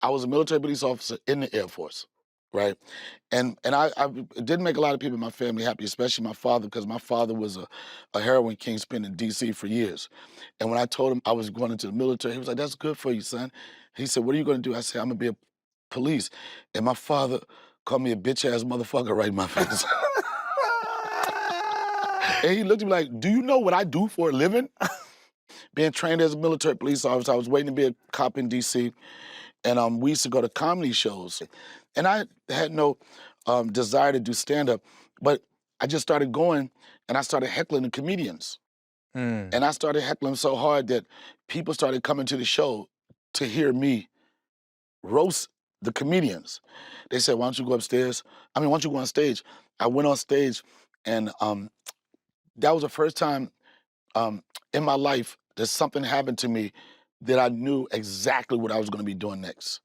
I was a military police officer in the Air Force, right? And I it didn't make a lot of people in my family happy, especially my father, because my father was a heroin kingpin in D.C. for years. And when I told him I was going into the military, he was like, "That's good for you, son." He said, "What are you going to do?" I said, "I'm going to be a police." And my father called me a bitch ass motherfucker right in my face. And he looked at me like, "Do you know what I do for a living?" Being trained as a military police officer, I was waiting to be a cop in D.C. And we used to go to comedy shows. And I had no desire to do stand-up, but I just started going and I started heckling the comedians. Mm. And I started heckling so hard that people started coming to the show to hear me roast the comedians. They said, "Why don't you go upstairs? I mean, why don't you go on stage?" I went on stage and that was the first time in my life that something happened to me that I knew exactly what I was gonna be doing next.